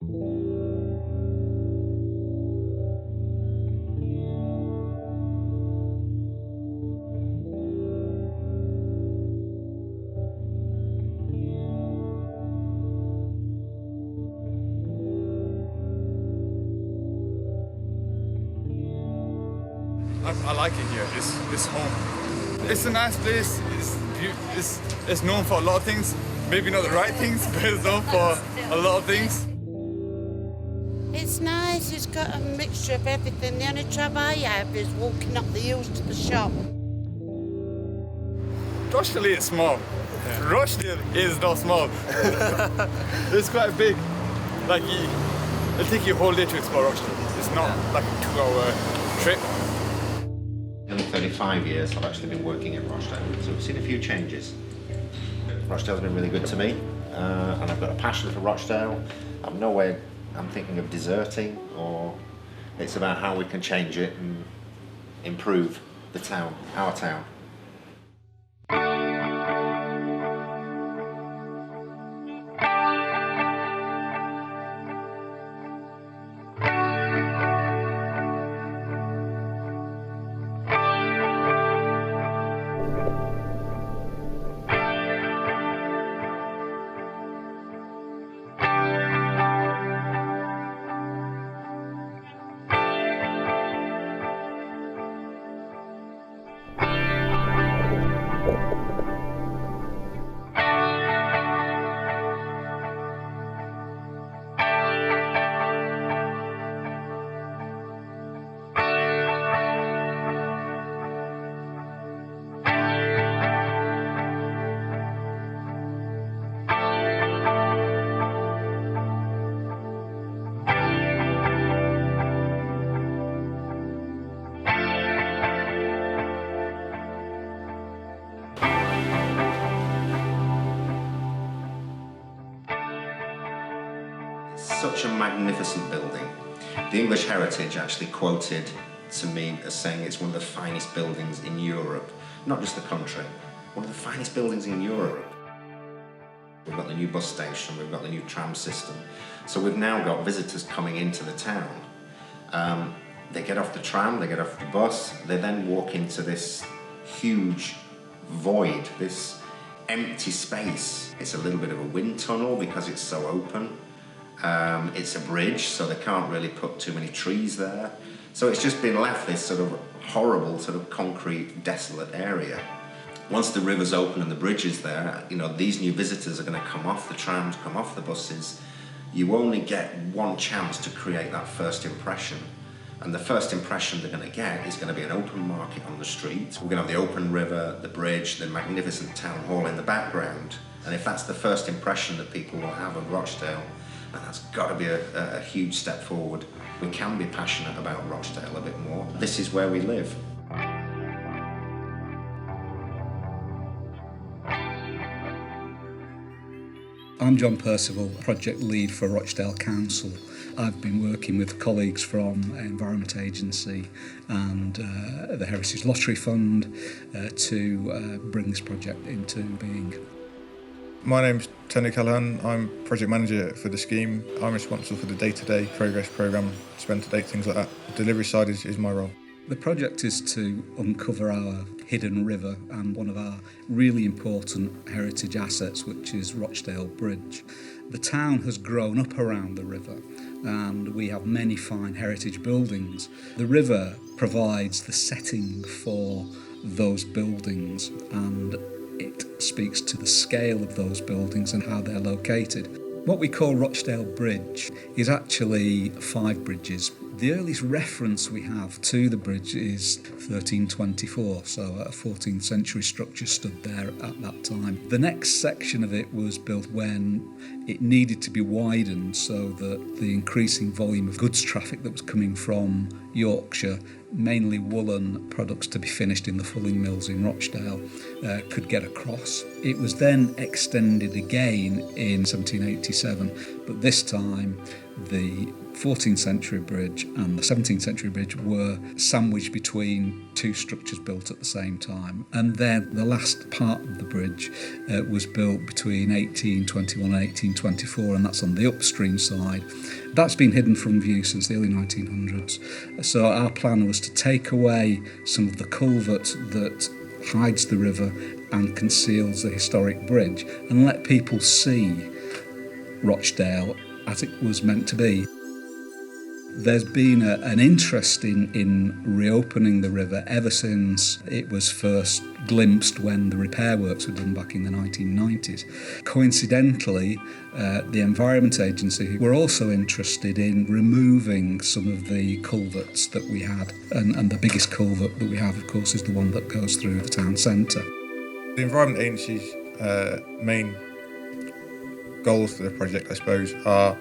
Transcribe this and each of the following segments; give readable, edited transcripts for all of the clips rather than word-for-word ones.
I like it here. It's home. It's a nice place. It's known for a lot of things. Maybe not the right things, but it's known for a lot of things. It's nice. It's got a mixture of everything. The only trouble I have is walking up the hills to the shop. Rochdale is small. Yeah. Rochdale is not small. It's quite big. Like, it'll take you a whole day to explore Rochdale. It's not like a 2-hour trip. In 35 years, I've actually been working in Rochdale, so we've seen a few changes. Rochdale's been really good to me, and I've got a passion for Rochdale. I'm no way I'm thinking of deserting, or it's about how we can change it and improve the town, our town. Such a magnificent building. The English Heritage actually quoted to me as saying it's one of the finest buildings in Europe, not just the country, one of the finest buildings in Europe. We've got the new bus station, we've got the new tram system, so we've now got visitors coming into the town. They get off the tram, they get off the bus, they then walk into this huge void, this empty space. It's a little bit of a wind tunnel because it's so open. It's a bridge, so they can't really put too many trees there. So it's just been left this sort of horrible, sort of concrete, desolate area. Once the river's open and the bridge is there, you know, these new visitors are going to come off the trams, come off the buses. You only get one chance to create that first impression. And the first impression they're going to get is going to be an open market on the street. We're going to have the open river, the bridge, the magnificent town hall in the background. And if that's the first impression that people will have of Rochdale, and that's got to be a huge step forward. We can be passionate about Rochdale a bit more. This is where we live. I'm John Percival, project lead for Rochdale Council. I've been working with colleagues from Environment Agency and the Heritage Lottery Fund to bring this project into being. My name's Tony Callahan. I'm project manager for the scheme. I'm responsible for the day-to-day progress programme, spend to date, things like that. The delivery side is my role. The project is to uncover our hidden river and one of our really important heritage assets, which is Rochdale Bridge. The town has grown up around the river and we have many fine heritage buildings. The river provides the setting for those buildings and it speaks to the scale of those buildings and how they're located. What we call Rochdale Bridge is actually 5 bridges. The earliest reference we have to the bridge is 1324, so a 14th century structure stood there at that time. The next section of it was built when it needed to be widened so that the increasing volume of goods traffic that was coming from Yorkshire mainly woolen products to be finished in the fulling mills in Rochdale, could get across. It was then extended again in 1787, but this time the 14th century bridge and the 17th century bridge were sandwiched between two structures built at the same time. And then the last part of the bridge was built between 1821 and 1824, and that's on the upstream side. That's been hidden from view since the early 1900s. So our plan was to take away some of the culvert that hides the river and conceals the historic bridge and let people see Rochdale as it was meant to be. There's been an interest in reopening the river ever since it was first glimpsed when the repair works were done back in the 1990s. Coincidentally, the Environment Agency were also interested in removing some of the culverts that we had, and the biggest culvert that we have, of course, is the one that goes through the town centre. The Environment Agency's main goals for the project, I suppose, are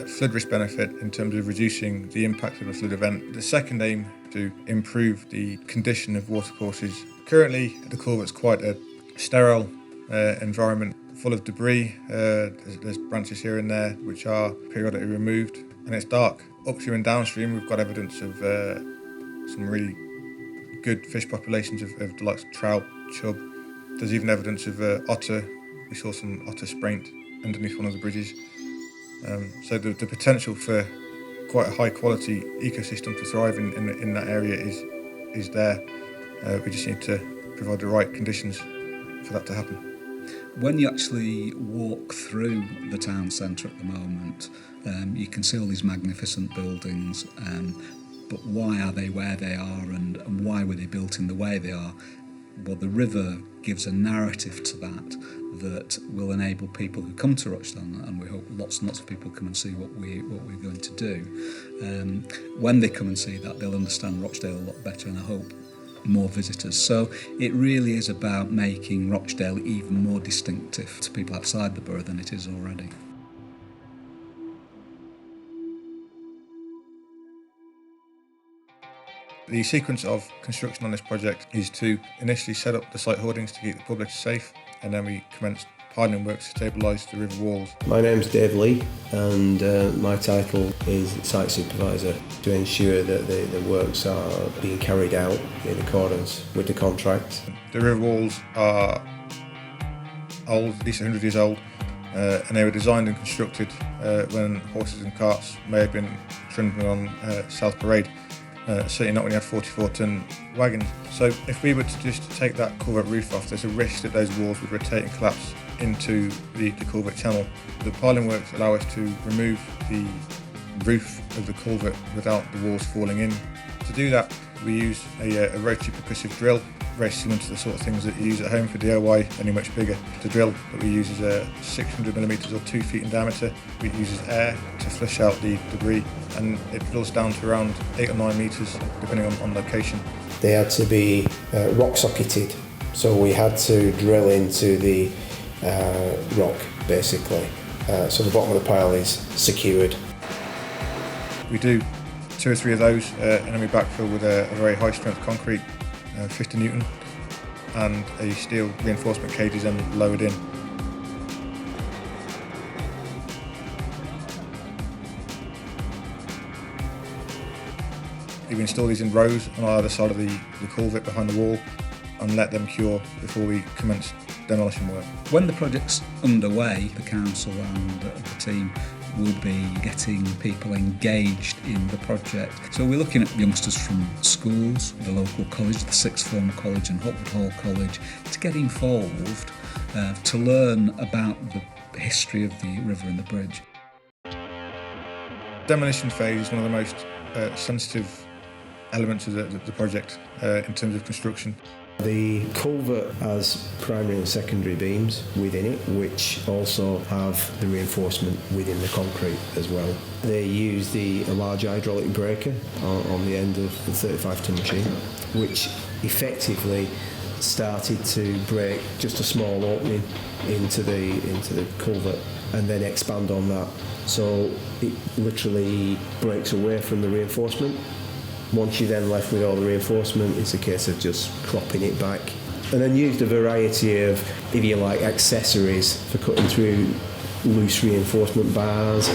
flood risk benefit in terms of reducing the impact of a flood event. The second aim to improve the condition of watercourses. Currently, the culvert's quite a sterile environment, full of debris. There's branches here and there which are periodically removed, and it's dark. Upstream and downstream, we've got evidence of some really good fish populations of the likes of trout, chub. There's even evidence of otter. We saw some otter spraint underneath one of the bridges. So the potential for quite a high quality ecosystem to thrive in that area is there. We just need to provide the right conditions for that to happen. When you actually walk through the town centre at the moment, you can see all these magnificent buildings, but why are they where they are, and why were they built in the way they are? Well, the river gives a narrative to that will enable people who come to Rochdale, and we hope lots and lots of people come and see what we're going to do. When they come and see that, they'll understand Rochdale a lot better, and I hope more visitors. So it really is about making Rochdale even more distinctive to people outside the borough than it is already. The sequence of construction on this project is to initially set up the site hoardings to keep the public safe, and then we commenced piling works to stabilise the river walls. My name's Dave Lee, and my title is Site Supervisor, to ensure that the works are being carried out in accordance with the contract. The river walls are old, at least 100 years old, and they were designed and constructed when horses and carts may have been trundling on South Parade. Certainly not when you have 44-ton wagons. So if we were to just take that culvert roof off, there's a risk that those walls would rotate and collapse into the culvert channel. The piling works allow us to remove the roof of the culvert without the walls falling in. To do that, we use a rotary percussive drill, very similar to the sort of things that you use at home for DIY, only much bigger. The drill that we use is 600mm or 2 feet in diameter. It uses air to flush out the debris, and it drills down to around 8 or 9 metres, depending on location. They had to be rock socketed, so we had to drill into the rock, basically. So the bottom of the pile is secured. We do 2 or 3 of those, and then we backfill with a very high strength concrete, 50 Newton, and a steel reinforcement cage is then lowered in. We install these in rows on either side of the culvert behind the wall and let them cure before we commence demolition work. When the project's underway, the council and the team will be getting people engaged in the project. So we're looking at youngsters from schools, the local college, the Sixth Form College and Hopwood Hall College, to get involved, to learn about the history of the river and the bridge. Demolition phase is one of the most sensitive elements of the project in terms of construction. The culvert has primary and secondary beams within it, which also have the reinforcement within the concrete as well. They use a large hydraulic breaker on the end of the 35-ton machine, which effectively started to break just a small opening into the culvert and then expand on that. So it literally breaks away from the reinforcement, Once you're then left with all the reinforcement, it's a case of just cropping it back. And then used a variety of, if you like, accessories for cutting through loose reinforcement bars.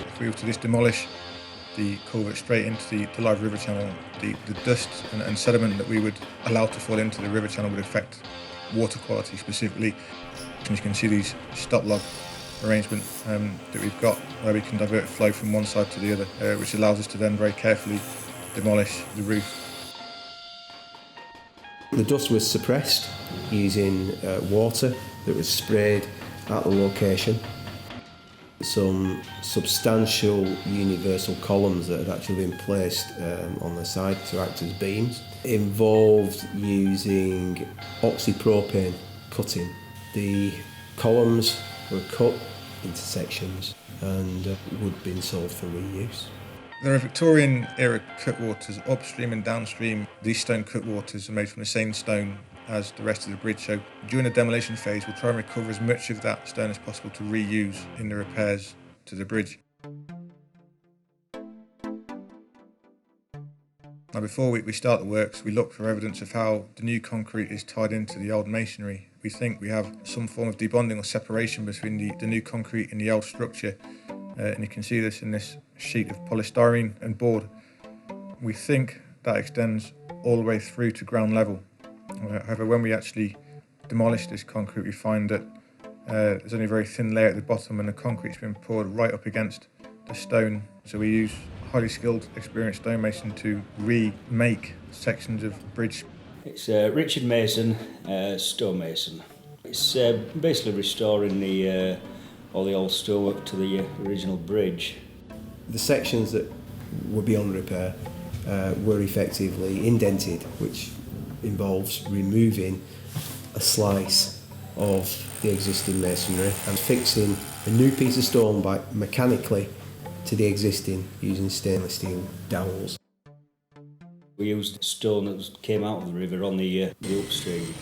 If we were to just demolish the culvert straight into the live river channel, the dust and sediment that we would allow to fall into the river channel would affect water quality specifically. And you can see these stop log arrangement that we've got where we can divert flow from one side to the other, which allows us to then very carefully demolish the roof. The dust was suppressed using water that was sprayed at the location. Some substantial universal columns that had actually been placed on the side to act as beams. It involved using oxypropane cutting. The columns were cut into sections and would have been sold for reuse. There are Victorian era cutwaters upstream and downstream. These stone cutwaters are made from the same stone as the rest of the bridge, so during the demolition phase we'll try and recover as much of that stone as possible to reuse in the repairs to the bridge. Now before we start the works, we look for evidence of how the new concrete is tied into the old masonry. We think we have some form of debonding or separation between the new concrete and the old structure, and you can see this in this sheet of polystyrene and board. We think that extends all the way through to ground level. However, when we actually demolish this concrete, we find that there's only a very thin layer at the bottom and the concrete's been poured right up against the stone. So we use highly skilled, experienced stonemason to remake sections of bridge. It's Richard Mason, stonemason. It's basically restoring all the old stonework to the original bridge. The sections that were beyond repair were effectively indented, which involves removing a slice of the existing masonry and fixing a new piece of stone mechanically to the existing using stainless steel dowels. We used stone that came out of the river on the upstream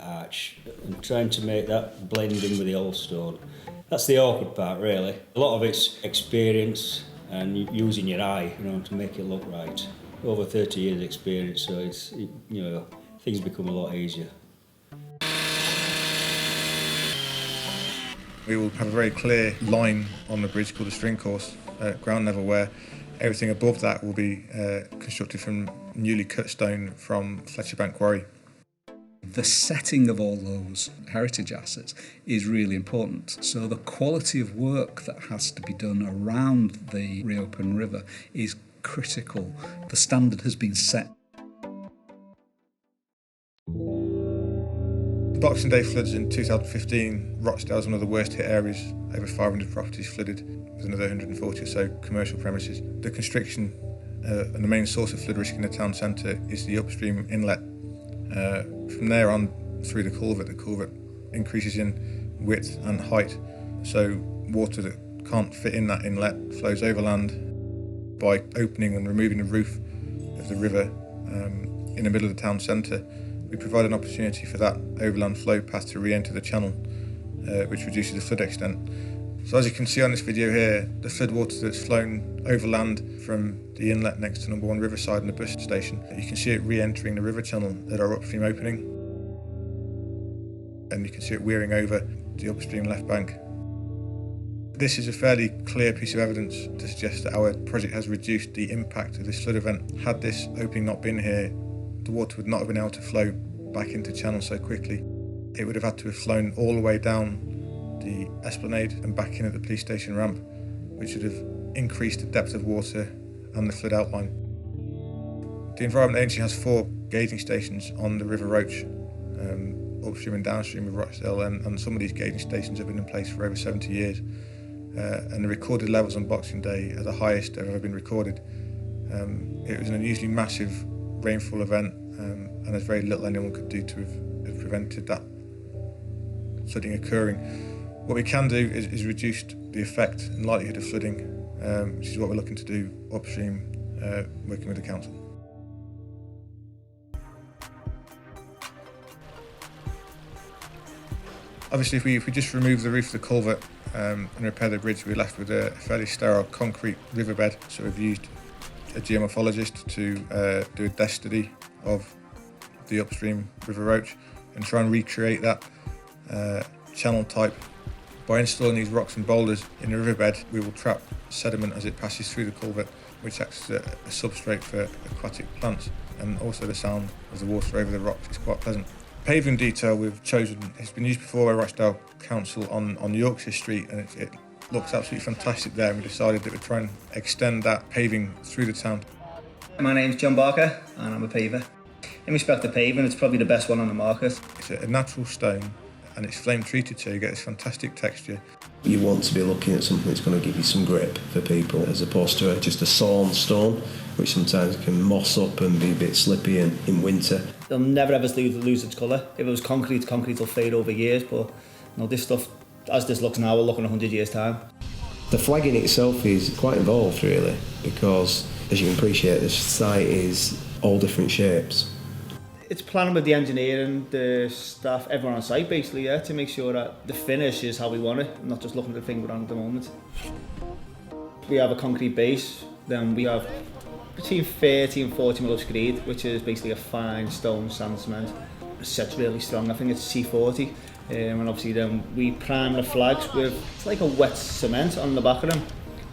arch and trying to make that blend in with the old stone. That's the awkward part, really. A lot of it's experience and using your eye, to make it look right. Over 30 years experience, so it's, things become a lot easier. We will have a very clear line on the bridge called the string course at ground level, where everything above that will be constructed from newly cut stone from Fletcher Bank Quarry. The setting of all those heritage assets is really important. So the quality of work that has to be done around the reopened river is critical. The standard has been set. The Boxing Day floods in 2015, Rochdale was one of the worst hit areas. Over 500 properties flooded, with another 140 or so commercial premises. The constriction and the main source of flood risk in the town centre is the upstream inlet. From there on through the culvert increases in width and height, so water that can't fit in that inlet flows overland. By opening and removing the roof of the river in the middle of the town centre, we provide an opportunity for that overland flow path to re-enter the channel, which reduces the flood extent. So as you can see on this video here, the flood water that's flown overland from the inlet next to number 1 Riverside and the bus station, you can see it re-entering the river channel at our upstream opening, and you can see it wearing over the upstream left bank. This is a fairly clear piece of evidence to suggest that our project has reduced the impact of this flood event. Had this opening not been here, the water would not have been able to flow back into channel so quickly. It would have had to have flown all the way down the esplanade and back in at the police station ramp, which would have increased the depth of water and the flood outline. The Environment Agency has 4 gauging stations on the River Roch, upstream and downstream of Rochdale, and some of these gauging stations have been in place for over 70 years. And the recorded levels on Boxing Day are the highest that have ever been recorded. It was an unusually massive rainfall event, and there's very little anyone could do to have prevented that flooding occurring. What we can do is reduce the effect and likelihood of flooding, which is what we're looking to do upstream, working with the council. Obviously, if we just remove the roof of the culvert and repair the bridge, we're left with a fairly sterile concrete riverbed. So we've used a geomorphologist to do a depth study of the upstream River Roch and try and recreate that channel type. By installing these rocks and boulders in the riverbed, we will trap sediment as it passes through the culvert, which acts as a substrate for aquatic plants, and also the sound of the water over the rocks is quite pleasant. Paving detail we've chosen has been used before by Rochdale Council on Yorkshire Street, and it looks absolutely fantastic there, and we decided that we'd try and extend that paving through the town. My name's John Barker and I'm a paver. In respect to paving, it's probably the best one on the market. It's a natural stone and it's flame treated, so you get this fantastic texture. You want to be looking at something that's going to give you some grip for people, as opposed to just a sawn stone, which sometimes can moss up and be a bit slippy in winter. They'll never ever lose its colour. If it was concrete will fade over years, but this stuff, as this looks now, will look in 100 years' time. The flagging itself is quite involved, really, because, as you can appreciate, this site is all different shapes. It's planning with the engineer and the staff, everyone on site basically, to make sure that the finish is how we want it, not just looking at the thing we're on at the moment. We have a concrete base, then we have between 30 and 40 mil of screed, which is basically a fine stone sand cement. It sets really strong, I think it's C40, and obviously then we prime the flags with, it's like a wet cement on the back of them,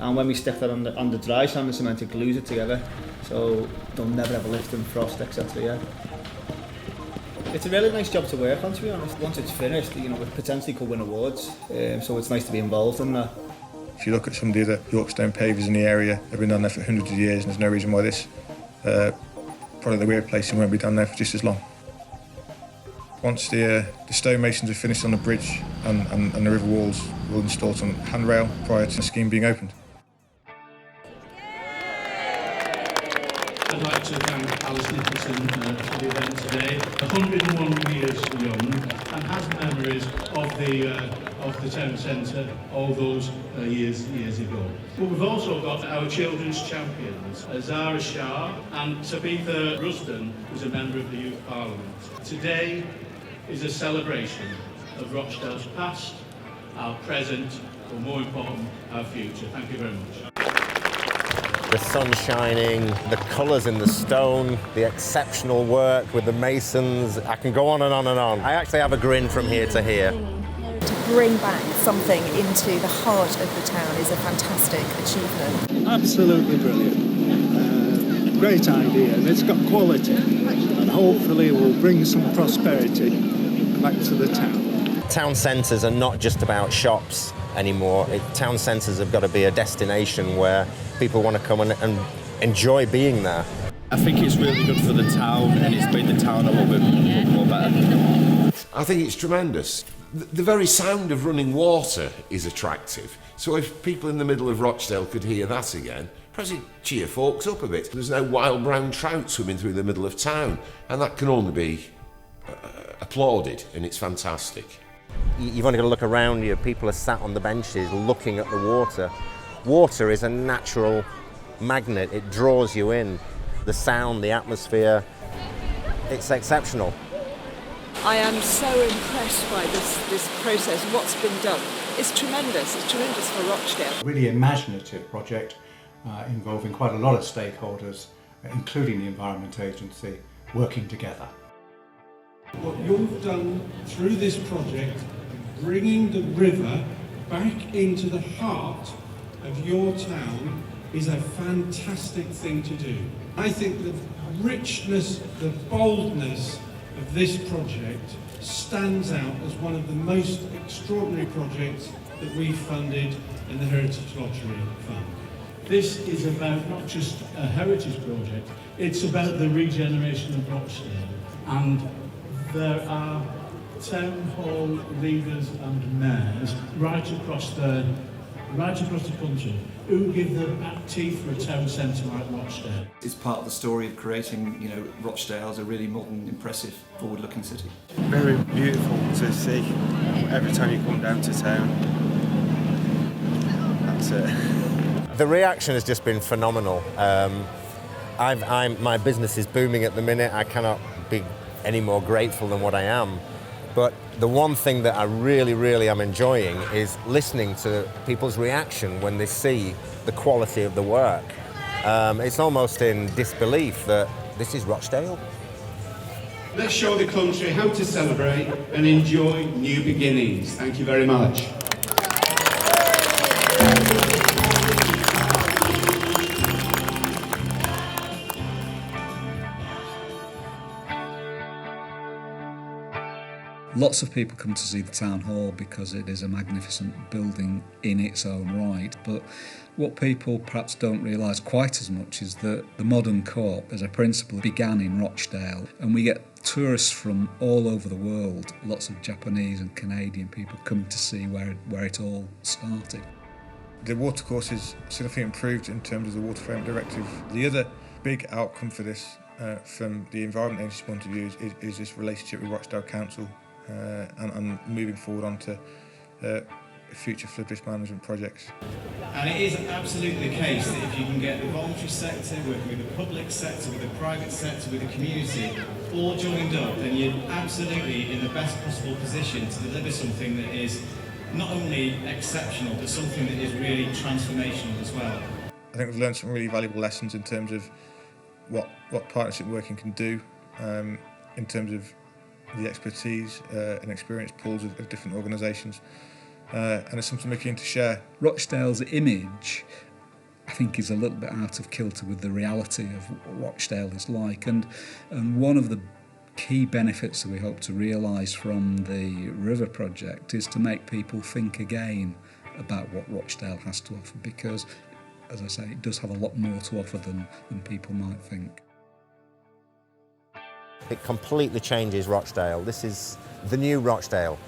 and when we stick that on the dry sand, the cement, it glues it together, so they'll never ever lift and frost, etc. It's a really nice job to work on, to be honest. Once it's finished, we potentially could win awards, so it's nice to be involved in that. If you look at some of the other Yorkstone pavers in the area, they've been done there for hundreds of years, and there's no reason why this product that we're replacing won't be done there for just as long. Once the stonemasons are finished on the bridge and the river walls, we'll install some handrail prior to the scheme being opened. I'd like to thank Alice Nicholson for the event today. 101 years young and has memories of the town centre all those years ago. But we've also got our children's champions, Zara Shah and Tabitha Rusden, who's a member of the Youth Parliament. Today is a celebration of Rochdale's past, our present, but more important, our future. Thank you very much. The sun shining, the colours in the stone, the exceptional work with the masons. I can go on and on and on. I actually have a grin from here to here. To bring back something into the heart of the town is a fantastic achievement. Absolutely brilliant. Great idea, and it's got quality, and hopefully will bring some prosperity back to the town. Town centres are not just about shops anymore. Town centres have got to be a destination where people want to come and enjoy being there. I think it's really good for the town, and it's made the town a little bit more better. I think it's tremendous. The very sound of running water is attractive. So if people in the middle of Rochdale could hear that again, perhaps it cheer folks up a bit. There's no wild brown trout swimming through the middle of town, and that can only be applauded, and it's fantastic. You've only got to look around you. People are sat on the benches looking at the water. Water is a natural magnet. It draws you in. The sound, the atmosphere, it's exceptional. I am so impressed by this process, what's been done. It's tremendous. It's tremendous for Rochdale. Really imaginative project involving quite a lot of stakeholders, including the Environment Agency, working together. What you've done through this project, bringing the river back into the heart of your town, is a fantastic thing to do. I think the richness, the boldness of this project stands out as one of the most extraordinary projects that we've funded in the Heritage Lottery Fund. This is about not just a heritage project, it's about the regeneration of Rochdale. And there are town hall leaders and mayors right across the country who give the back teeth for a town centre like Rochdale. It's part of the story of creating, Rochdale as a really modern, impressive, forward-looking city. Very beautiful to see every time you come down to town. That's it. The reaction has just been phenomenal. My business is booming at the minute. I cannot be any more grateful than what I am. But the one thing that I really, really am enjoying is listening to people's reaction when they see the quality of the work. It's almost in disbelief that this is Rochdale. Let's show the country how to celebrate and enjoy new beginnings. Thank you very much. Lots of people come to see the town hall because it is a magnificent building in its own right, but what people perhaps don't realise quite as much is that the modern court as a principle began in Rochdale, and we get tourists from all over the world, lots of Japanese and Canadian people coming to see where it all started. The watercourse is significantly improved in terms of the Water Framework Directive. The other big outcome for this from the Environment Agency's point of view is this relationship with Rochdale Council and moving forward onto future flood risk management projects. And it is absolutely the case that if you can get the voluntary sector, working with the public sector, with the private sector, with the community, all joined up, then you're absolutely in the best possible position to deliver something that is not only exceptional, but something that is really transformational as well. I think we've learned some really valuable lessons in terms of what partnership working can do, in terms of the expertise and experience pools of different organisations, and it's something we're keen to share. Rochdale's image, I think, is a little bit out of kilter with the reality of what Rochdale is like, and one of the key benefits that we hope to realise from the river project is to make people think again about what Rochdale has to offer, because, as I say, it does have a lot more to offer than people might think. It completely changes Rochdale. This is the new Rochdale.